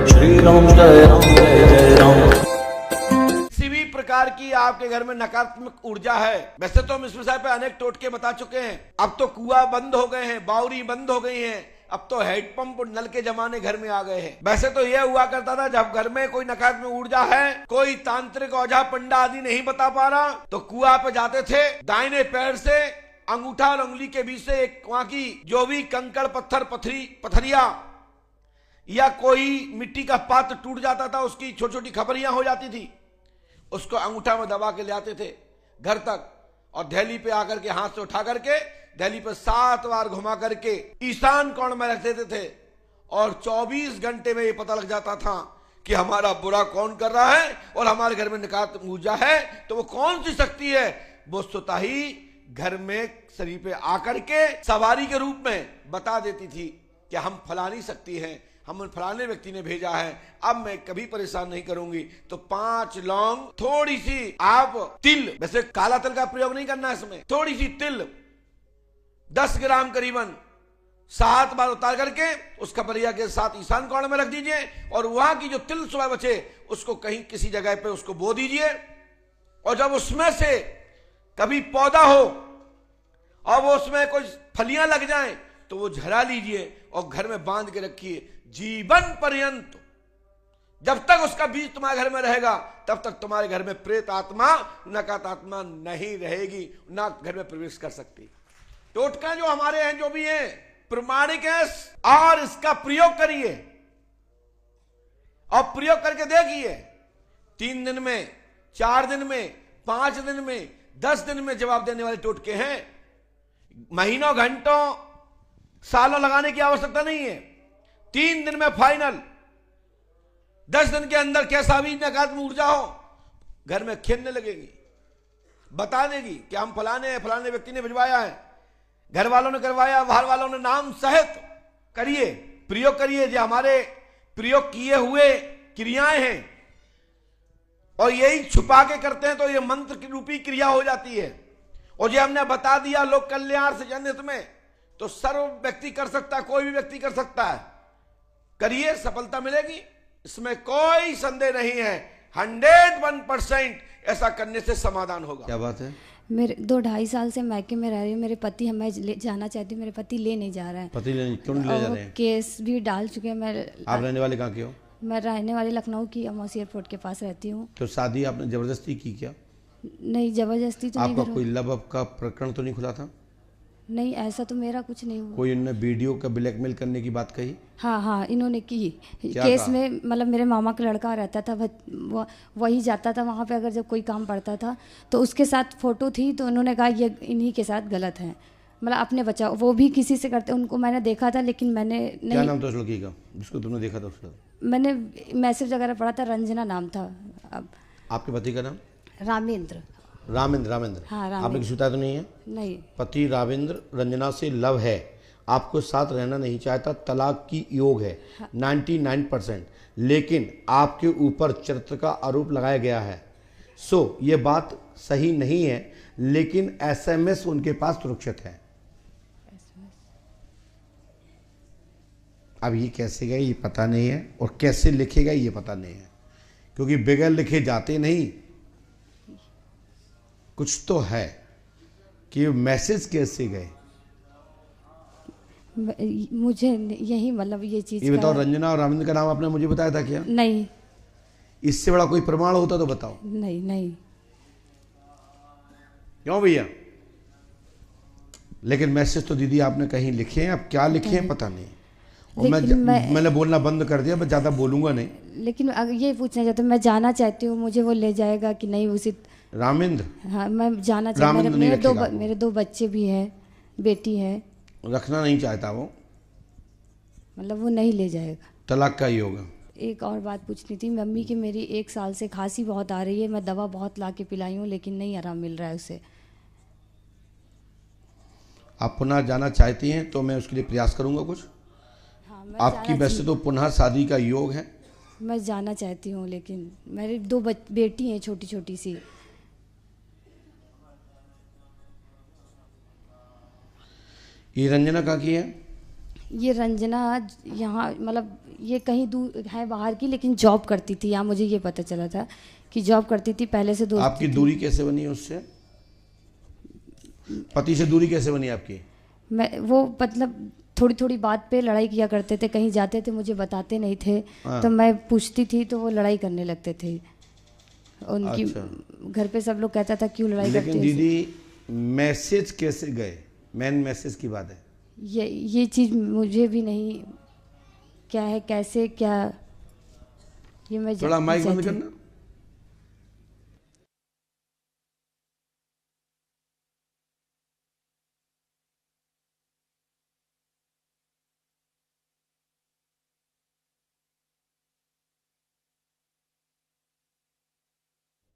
श्री राम जय राम जय जय राम। किसी भी प्रकार की आपके घर में नकारात्मक ऊर्जा है, वैसे तो हम इसमें साहब पे अनेक टोटके बता चुके हैं। अब तो कुआं बंद हो गए हैं, बावरी बंद हो गई हैं, अब तो हैंडपंप और नल के जमाने घर में आ गए हैं। वैसे तो यह हुआ करता था, जब घर में कोई नकारात्मक ऊर्जा है, कोई तांत्रिक औझा पंडा आदि नहीं बता पा रहा, तो कुआं पे जाते थे, दाहिने पैर से अंगूठा और उंगली के बीच से एक वहां की जो भी कंकड़ पत्थर पथरिया या कोई मिट्टी का पात्र टूट जाता था, उसकी छोटी छोटी खबरियां हो जाती थी, उसको अंगूठा में दबा के ले आते थे घर तक, और दहली पे आकर के हाथ से उठा करके दहली पे 7 बार घुमा करके ईशान कोण में रख देते थे, और 24 घंटे में ये पता लग जाता था कि हमारा बुरा कौन कर रहा है और हमारे घर में नकारात्मक ऊर्जा है। तो वो कौन सी शक्ति है, वो स्वतः ही घर में शरीर पे आकर के सवारी के रूप में बता देती थी कि हम फलानी शक्ति हैं, हम फलाने व्यक्ति ने भेजा है, अब मैं कभी परेशान नहीं करूंगी। तो 5 लौंग, थोड़ी सी आप तिल, वैसे काला तिल का प्रयोग नहीं करना है इसमें, थोड़ी सी तिल 10 ग्राम करीबन 7 बार उतार करके उस खबरिया के साथ ईशान कोण में रख दीजिए, और वहां की जो तिल सुबह बचे उसको कहीं किसी जगह पे उसको बो दीजिए, और जब उसमें से कभी पौधा हो और वो उसमें कुछ फलियां लग जाएं तो वो झरा लीजिए और घर में बांध के रखिए। जीवन पर्यंत जब तक उसका बीज तुम्हारे घर में रहेगा, तब तक तुम्हारे घर में प्रेत आत्मा, नकारात्मक आत्मा नहीं रहेगी, ना घर में प्रवेश कर सकती। टोटका जो हमारे हैं, जो भी हैं, प्रमाणिक है, और इसका प्रयोग करिए और प्रयोग करके देखिए। 3 दिन में, 4 दिन में, 5 दिन में, 10 दिन में जवाब देने वाले टोटके हैं। महीनों, घंटों, सालों लगाने की आवश्यकता नहीं है। 3 दिन में फाइनल, 10 दिन के अंदर कैसा भी नकारात्मक ऊर्जा हो, घर में खेलने लगेगी, बता देगी कि हम फलाने व्यक्ति ने भिजवाया है, घर वालों ने करवाया, बाहर वालों ने, नाम सहित करिए, प्रयोग करिए। जो हमारे प्रयोग किए हुए क्रियाएं हैं, और यही छुपा के करते हैं तो ये मंत्र की रूपी क्रिया हो जाती है। और जो हमने बता दिया लोक कल्याण से जनहित में, तो सर्व व्यक्ति कर सकता है, कोई भी व्यक्ति कर सकता है। करिए, सफलता मिलेगी, इसमें कोई संदेह नहीं है। 101% ऐसा करने से समाधान होगा। क्या बात है? मेरे 2-2.5 साल से मायके में रह रही हूँ। मेरे पति, मैं जाना चाहती हूँ, मेरे पति ले नहीं जा रहे हैं। पति क्यों नहीं ले जा रहे हैं? केस भी डाल चुके हैं। आप रहने वाले कहाँ के हो? मैं रहने वाली लखनऊ की अमौसी एयरपोर्ट के पास रहती हूँ। तो शादी आपने जबरदस्ती की क्या? नहीं, जबरदस्ती तो नहीं। आपका कोई लव का प्रकरण तो नहीं खुला था? नहीं, ऐसा तो मेरा कुछ नहीं हुआ। कोई इन्होंने वीडियो का ब्लैकमेल करने की बात कही? हाँ, इन्होंने की। केस कहा? में मतलब मेरे मामा का लड़का रहता था, वही जाता था वहाँ पे, अगर जब कोई काम पड़ता था तो उसके साथ फोटो थी, तो उन्होंने कहा ये इन्हीं के साथ गलत है, मतलब अपने बच्चा, वो भी किसी से करते। उनको मैंने देखा था, लेकिन मैंने नहीं। क्या नाम था उस लड़की का जिसको तुमने देखा था? उसका मैंने मैसेज वगैरह पढ़ा था, रंजना नाम था। अब आपके पति का नाम? रामेंद्र। रामेंद्र। हाँ, रामेंद्र। आपने किसी तो नहीं है? नहीं। पति रामेंद्र, रंजना से लव है, आपको साथ रहना नहीं चाहता, तलाक की योग है 99%, लेकिन आपके ऊपर चरित्र का आरोप लगाया गया है। सो ये बात सही नहीं है, लेकिन SMS उनके पास सुरक्षित है। अब ये कैसे गए ये पता नहीं है, और कैसे लिखेगा ये पता नहीं है, क्योंकि बगैर लिखे जाते नहीं। कुछ तो है कि मैसेज कैसे गए। मुझे यही, मतलब ये चीज। ये बताओ, रंजना और रामेंद्र का नाम आपने मुझे बताया था क्या? नहीं। इससे बड़ा कोई प्रमाण होता तो बताओ। नहीं। क्यों भैया? लेकिन मैसेज तो दीदी आपने कहीं लिखे हैं, अब क्या लिखे हैं पता नहीं। और मैंने बोलना बंद कर दिया, मैं ज्यादा बोलूंगा नहीं। लेकिन अगर ये पूछना चाहते, मैं जाना चाहती हूँ, मुझे वो ले जाएगा कि नहीं? उसी रामेंद्र? हाँ, मैं जाना चाहती हूँ। मेरे 2 बच्चे भी हैं, बेटी है। रखना नहीं चाहता वो, मतलब वो नहीं ले जाएगा। तलाक का ही होगा। एक और बात पूछनी थी। मम्मी की मेरी 1 साल से खांसी बहुत आ रही है, मैं दवा बहुत ला के पिलाई हूँ, लेकिन नहीं आराम मिल रहा है उसे। आप पुनः जाना चाहती हैं तो मैं उसके लिए प्रयास करूंगा कुछ। हाँ, आपकी वैसे तो पुनः शादी का योग है। मैं जाना चाहती हूँ, लेकिन मेरी 2 बेटी हैं, छोटी छोटी सी। ये रंजना कहाँ की है? ये रंजना यहाँ मतलब ये कहीं दूर है बाहर की, लेकिन जॉब करती थी यहाँ, मुझे ये पता चला था कि जॉब करती थी, पहले से दोस्त आपकी दूरी कैसे बनी उससे? पति से दूरी कैसे बनी आपकी? मैं वो मतलब थोड़ी थोड़ी बात पे लड़ाई किया करते थे, कहीं जाते थे मुझे बताते नहीं थे। हाँ। तो मैं पूछती थी तो वो लड़ाई करने लगते थे उनकी। अच्छा। घर पे सब लोग कहता था क्यों लड़ाई करते लेकिन हो ऐसे? दीदी मैसेज कैसे गए? मेन मैसेज की बात है। ये चीज़ मुझे भी नहीं क्या है कैसे क्या, ये मैं थोड़ा माइक बंद चाहती- करना।